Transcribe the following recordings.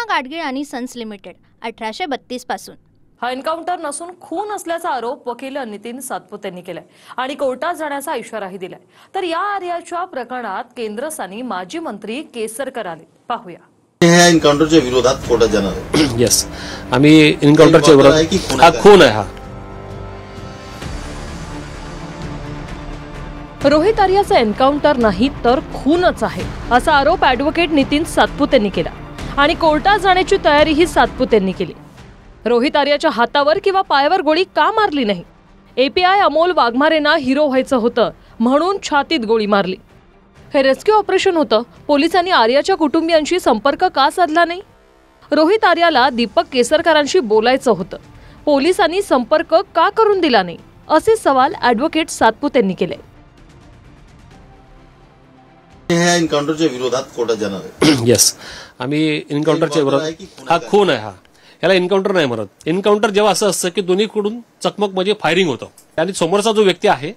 कृष्णा गाडगीळ आणि sons limited 1832 पासून। हा एन्काउंटर नसून खून असल्याचा आरोप वकील नितीन सातपुते यांनी केलाय आणि कोर्टात जाण्याचा इशाराही दिलाय। तर या आर्याच्या प्रकरणात केंद्रस्थानी माजी मंत्री केसरकर आले, पाहूया। ह्या एन्काउंटरच्या विरोधात कोर्टात जाणार आहे। येस, आम्ही एन्काउंटरच्या विरोधात हा खून आहे हा। रोहित आर्याचा एन्काउंटर नाही तर खूनच आहे असा आरोप ॲडव्होकेट नितीन सातपुते यांनी केला आणि कोर्टात जाण्याची तयारीही सातपुते यांनी केली। रोहित आर्याच्या हातावर किंवा पायावर गोळी का मारली नाही? एपीआय अमोल वाघमारेंना हिरो व्हायचं होतं म्हणून छातीत गोळी मारली। हे रेस्क्यू ऑपरेशन होतं। पोलिसांनी आर्याच्या कुटुंबियांशी संपर्क का साधला नाही? रोहित आर्याला दीपक केसरकरांशी बोलायचं होतं, पोलिसांनी संपर्क का करून दिला नाही? असे सवाल ॲडव्होकेट सातपुते यांनी केले। ह्या एन्काउंटरच्या विरोधात कोर्टात जाणार आहे। येस, आम्ही एन्काउंटरच्या विरोधात हा खून आहे हा। याला एन्काउंटर नाही म्हणत। एन्काउंटर जेव्हा असं असतं की दोन्हीकडून चकमक म्हणजे फायरिंग होतं आणि समोरचा जो व्यक्ती आहे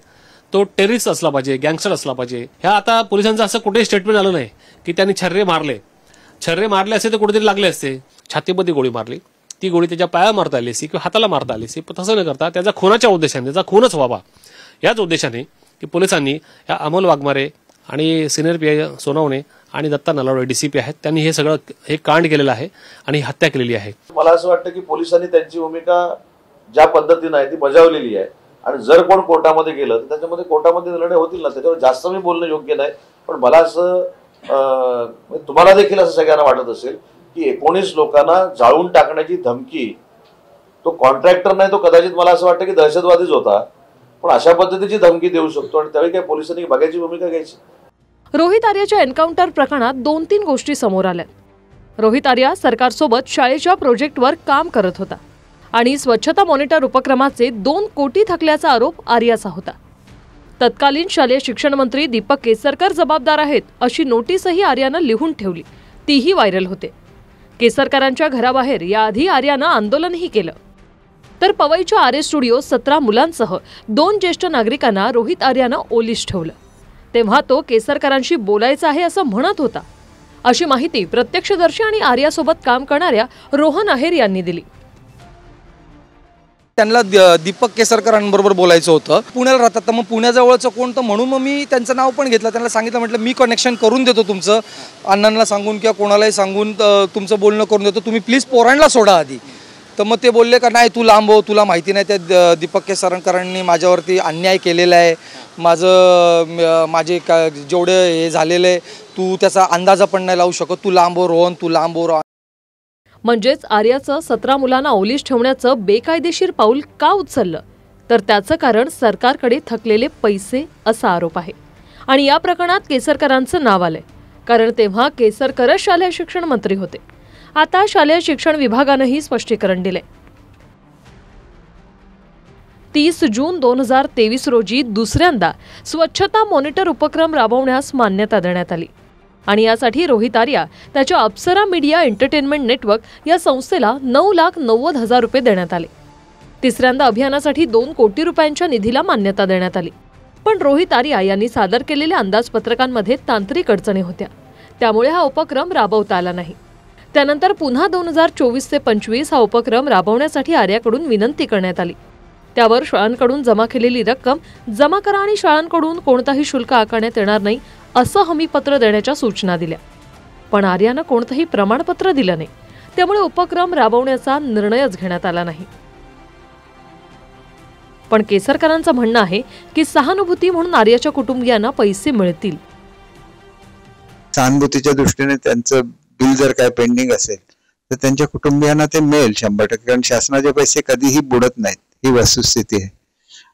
तो टेररिस्ट असला पाहिजे, गँगस्टर असला पाहिजे। ह्या आता पोलिसांचं असं कुठेही स्टेटमेंट आलं नाही की त्यांनी छर्रे मारले असते तर कुठेतरी लागले असते। छातीमध्ये गोळी मारली, ती गोळी त्याच्या पायाला मारता आली असती किंवा हाताला मारता आली असती, पण तसं न करता त्याचा खुनाच्या उद्देशाने, त्याचा खूनच व्हावा याच उद्देशाने की पोलिसांनी या अमोल वाघमारे आणि सिनियर पीआय सोनवणे आणि दत्ता नलावडे डीसीपी आहेत, त्यांनी हे सगळं कांड केलेलं आहे आणि हत्या केलेली आहे। मला असं वाटतं की पोलिसांनी त्यांची भूमिका ज्या पद्धतीने आहे ती बजावलेली आहे आणि जर कोण कोर्टामध्ये गेलं तर त्याच्यामध्ये कोर्टामध्ये निर्णय होतील ना, त्याच्यावर जास्त मी बोलणं योग्य नाही। पण मला असं तुम्हाला देखील असं सगळ्यांना वाटत असेल की 19 लोकांना जाळून टाकण्याची धमकी, तो कॉन्ट्रॅक्टर नाही, तो कदाचित मला असं वाटतं की दहशतवादीच होता, पण अशा पद्धतीची धमकी देऊ शकतो आणि त्यावेळी काय पोलिसांनी बघायची भूमिका घ्यायची। रोहित आर्याच्या एन्काउंटर प्रकरणात 2-3 गोष्टी समोर आल्या। रोहित आर्या सरकारसोबत शाळेच्या प्रोजेक्टवर काम करत होता आणि स्वच्छता मॉनिटर उपक्रमाचे 2 कोटी थकल्याचा आरोप आर्याचा होता। तत्कालीन शालेय शिक्षण मंत्री दीपक केसरकर जबाबदार आहेत अशी नोटीसही आर्यानं लिहून ठेवली, तीही व्हायरल होते। केसरकरांच्या घराबाहेर याआधी आर्यानं आंदोलनही केलं। तर पवईच्या आर्य स्टुडिओ 17 मुलांसह 2 ज्येष्ठ नागरिकांना रोहित आर्यानं ओलीस ठेवलं, तेव्हा तो केसरकरांशी बोलायचा आहे असं म्हणत होता, अशी माहिती प्रत्यक्षदर्शी आणि आर्यासोबत काम करणाऱ्या रोहन आहेर यांनी दिली। त्यांना दीपक केसरकरांबरोबर बोलायचं होतं। पुण्याला राहतात, तर मग पुण्याजवळचं कोण, तर म्हणून मग मी त्यांचं नाव पण घेतलं। त्यांना सांगितलं, म्हटलं मी कनेक्शन करून देतो तुमचं, अण्णांना सांगून किंवा कोणालाही सांगून तुमचं बोलणं करून देतो, तुम्ही प्लीज पोरांना सोडा आधी। तर मग ते बोलले का नाही तू लांब हो, तुला माहिती नाही त्या दीपक केसरकरांनी माझ्यावरती अन्याय केलेला आहे, माझे जेवढे हे झालेले आहे तू त्याचा अंदाजा पण नाही लावू शकत, तू लांब हो रोहन, तू लांब हो। म्हणजेच आर्याचं 17 मुलांना ओलीस ठेवण्याचं बेकायदेशीर पाऊल का उचललं, तर त्याचं कारण सरकारकडे थकलेले पैसे असा आरोप आहे। आणि या प्रकरणात केसरकरांचं नाव आलंय, कारण तेव्हा केसरकरच शालेय शिक्षण मंत्री होते। आता शालेय शिक्षण विभागानंही स्पष्टीकरण दिले। 30 जून 2023 रोजी दुसऱ्यांदा स्वच्छता मॉनिटर उपक्रम राबवण्यास मान्यता देण्यात आली आणि यासाठी रोहित आर्या त्याच्या अप्सरा मीडिया एंटरटेनमेंट नेटवर्क या संस्थेला 9,90,000 रुपये देण्यात आले। तिसऱ्यांदा अभियानासाठी 2 कोटी रुपयांच्या निधीला मान्यता देण्यात आली, पण रोहित आर्या यांनी सादर केलेल्या अंदाजपत्रकांमध्ये तांत्रिक अडचणी होत्या, त्यामुळे हा उपक्रम राबवता आला नाही। त्यानंतर पुन्हा 2024 ते 25 हा उपक्रम राबवण्यासाठी आर्याकडून विनंती करण्यात आली। त्यावर शाळांकडून जमा केलेली रक्कम जमा करा आणि शाळांकडून कोणताही शुल्क आकारण्यात येणार नाही असं हमीपत्र देण्याच्या सूचना दिल्या, पण आर्यानं कोणतंही प्रमाणपत्र दिलं नाही, त्यामुळे उपक्रम राबवण्याचा निर्णयच घेण्यात आला नाही। पण केसरकरांचं म्हणणं आहे की सहानुभूती म्हणून आर्याच्या कुटुंबियांना पैसे मिळतील। सहानुभूतीच्या दृष्टीने त्यांचं बिल जर काय पेंडिंग असेल तर त्यांच्या कुटुंबियांना ते मिळेल 100%, कारण शासनाचे पैसे कधीही बुडत नाहीत, ही वस्तुस्थिती आहे।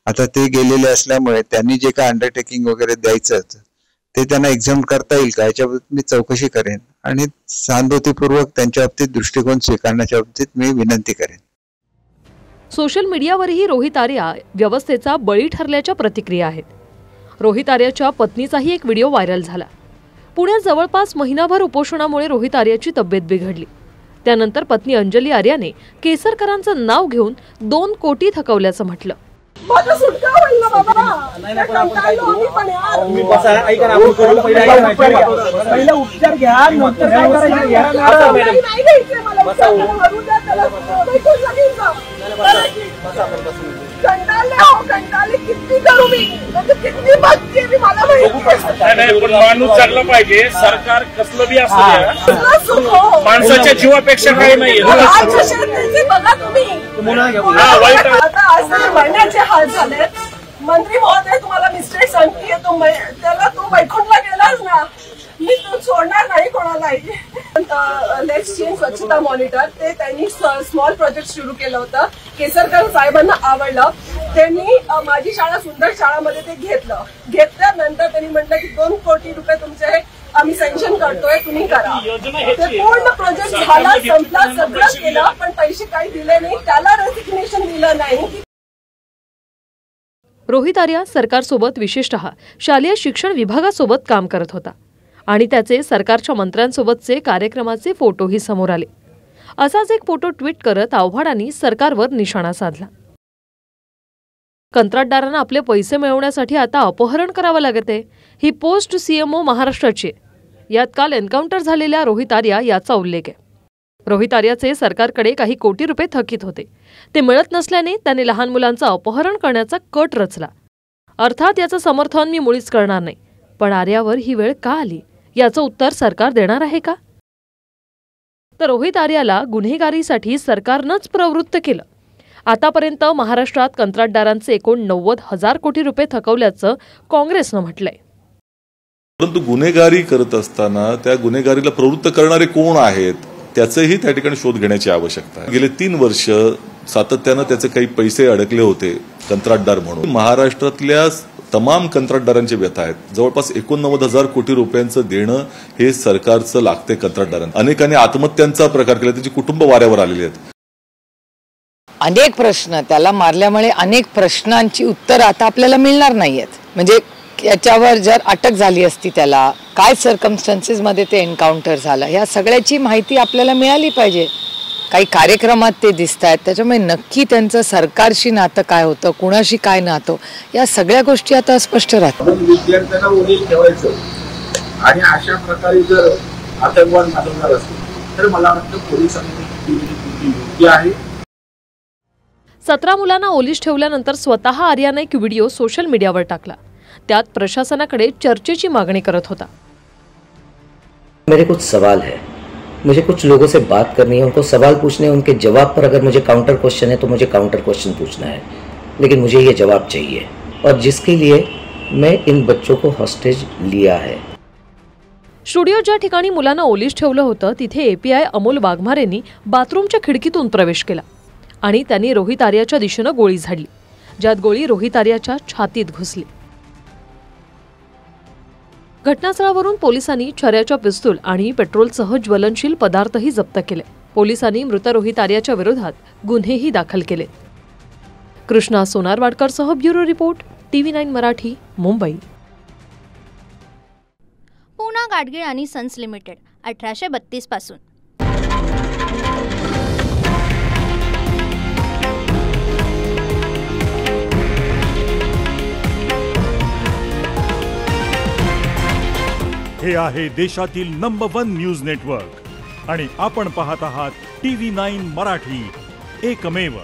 आता ते गेलेले असल्यामुळे त्यांनी जे काय अंडरटेकिंग वगैरे द्यायचं ते त्यांना एक्झाम करता येईल का याच्याबाबत मी चौकशी करेन आणि सहानुभूतीपूर्वक त्यांच्या बाबतीत दृष्टिकोन स्वीकारण्याच्या बाबतीत मी विनंती करेन। सोशल मीडियावरही रोहित आर्या व्यवस्थेचा बळी ठरल्याच्या प्रतिक्रिया आहेत। रोहित आर्याच्या पत्नीचाही एक व्हिडिओ व्हायरल झाला। पुण्यात जवळपास महिनाभर उपोषणामुळे रोहित आर्याची तब्येत बिघडली। त्यानंतर पत्नी अंजली आर्याने केसरकरांचं नाव घेऊन 2 कोटी थकवल्याचं म्हटलं। माझा सुटका होईल ना बाबा. कंटाळलो आम्ही पण यार. पहिला उपचार घ्या, नंतर काय करायचं. नाही घ्यायचे मला उपचार. मरू द्या त्याला. भेटून लागेल का? कंटाळले हो, कंटाळले. किती करू मी, किती बघते मी, मला माहिती. पण माणूस चालला पाहिजे. सरकार कसलं बी असू द्या, माणसाच्या जीवापेक्षा काही नाहीये. बघा तुम्ही आता असं महिन्याचे हाल झाले. मंत्री महोदय तुम्हाला मिस्टेक सांगते, त्याला तू वैकुंठला गेलास ना, मी तू सोडणार नाही कोणालाही. लेट्स चेंज स्वच्छता मॉनिटर, ते त्यांनी स्मॉल प्रोजेक्ट सुरू केलं होतं. केसरकर साहेबांना आवडलं. त्यांनी माझी शाळा सुंदर शाळामध्ये ते घेतल्यानंतर त्यांनी म्हटलं की 2 कोटी रुपये तुमचे आम्ही सँक्शन करतोय, तुम्ही करा. ते पूर्ण प्रोजेक्ट झाला, संपला, सगळं केलं, पण पैसे काही दिले नाही. त्याला रेसिग्नेशन दिलं नाही. रोहित आर्या सरकारसोबत विशेषतः शालेय शिक्षण विभागासोबत काम करत होता आणि त्याचे सरकारच्या मंत्र्यांसोबतचे कार्यक्रमाचे फोटोही समोर आले. असाच एक फोटो ट्विट करत आव्हाडांनी सरकारवर निशाणा साधला. कंत्राटदारांना आपले पैसे मिळवण्यासाठी आता अपहरण करावं लागत आहे. ही पोस्ट सीएमओ महाराष्ट्राची आहे. यात काल एन्काउंटर झालेल्या रोहित आर्या याचा उल्लेख आहे. रोहित आर्याचे सरकारकडे काही कोटी रुपये थकीत होते. ते मिळत नसल्याने त्याने लहान मुलांचं अपहरण करण्याचा कट रचला. अर्थात याचं समर्थन मी मुळीच करणार नाही, पण आर्यावर ही वेळ का आली याचं उत्तर सरकार देणार आहे का? तर रोहित आर्याला गुन्हेगारीसाठी सरकारनंच प्रवृत्त केलं. आतापर्यंत महाराष्ट्रात कंत्राटदारांचे एकूण 90,000 कोटी रुपये थकवल्याचं काँग्रेसनं म्हटलंय. परंतु गुन्हेगारी करत असताना त्या गुन्हेगारीला प्रवृत्त करणारे कोण आहेत त्याचंही त्या ठिकाणी शोध घेण्याची आवश्यकता आहे. गेले 3 वर्ष सातत्यानं त्याचे काही पैसे अडकले होते कंत्राटदार म्हणून. महाराष्ट्रातल्या तमाम कंत्राटदारांची व्यथा आहेत. जवळपास 89,000 कोटी रुपयांचं देणं हे सरकारचं लागते कंत्राटदारांना. अनेकांनी आत्महत्यांचा प्रकार केला, त्याची कुटुंब वाऱ्यावर आलेली आहेत. अनेक प्रश्न त्याला मारल्यामुळे अनेक प्रश्नांची उत्तर आता आपल्याला मिळणार नाहीयेत. म्हणजे याच्यावर जर अटक झाली असती, त्याला काय सर्कमस्टन्सेस मध्ये ते एन्काउंटर झालं, या सगळ्याची माहिती आपल्याला मिळाली पाहिजे. काही कार्यक्रमात ते दिसत आहेत, त्याच्यामुळे नक्की त्यांचं सरकारशी नातं काय होतं, कुणाशी काय नातं, या सगळ्या गोष्टी आता स्पष्ट राहतात. विद्यार्थ्यांना उनील ठेवायचं आणि अशा प्रकारे जर आतंकवाद माजवणार असतील तर मला वाटतं पोलिसांनी योग्य आहे. 17 मुलांना ओलीस ठेवल्यानंतर स्वतः आर्याने एक व्हिडिओ सोशल मीडियावर टाकला. त्यात प्रशासनाकडे चर्चेची मागणी करत होता. मेरे कुछ सवाल है, मुझे कुछ लोगों से बात करनी है, उनको सवाल पूछने हैं, उनके जवाब पर अगर मुझे काउंटर क्वेश्चन है तो मुझे काउंटर क्वेश्चन पूछना है, लेकिन मुझे ये जवाब चाहिए और जिसके लिए मैं इन बच्चों को हॉस्टेज लिया है. स्टुडिओ ज्या ठिकाणी मुलांना ओलीस ठेवलं होतं तिथे एपीआय अमोल वाघमारेंनी बाथरूमच्या खिडकीतून प्रवेश केला आणि त्यांनी रोहित आर्याच्या दिशेनं गोळी झाडली, ज्यात गोळी रोहित आर्याच्या छातीत घुसली. घटनास्थळावरून पोलिसांनी छऱ्याच्या पिस्तूल आणि पेट्रोलसह ज्वलनशील पदार्थही जप्त केले. पोलिसांनी मृत रोहित आर्याच्या विरोधात गुन्हेही दाखल केले. कृष्णा सोनारवाडकरसह bureau report, TV9 Marathi, Mumbai. Poona Gadgil आणि सन्स लिमिटेड 1832 पासून. हे आहे देशातील नंबर 1 न्यूज नेटवर्क आणि आपण पाहत आहात TV9 मराठी, एकमेव.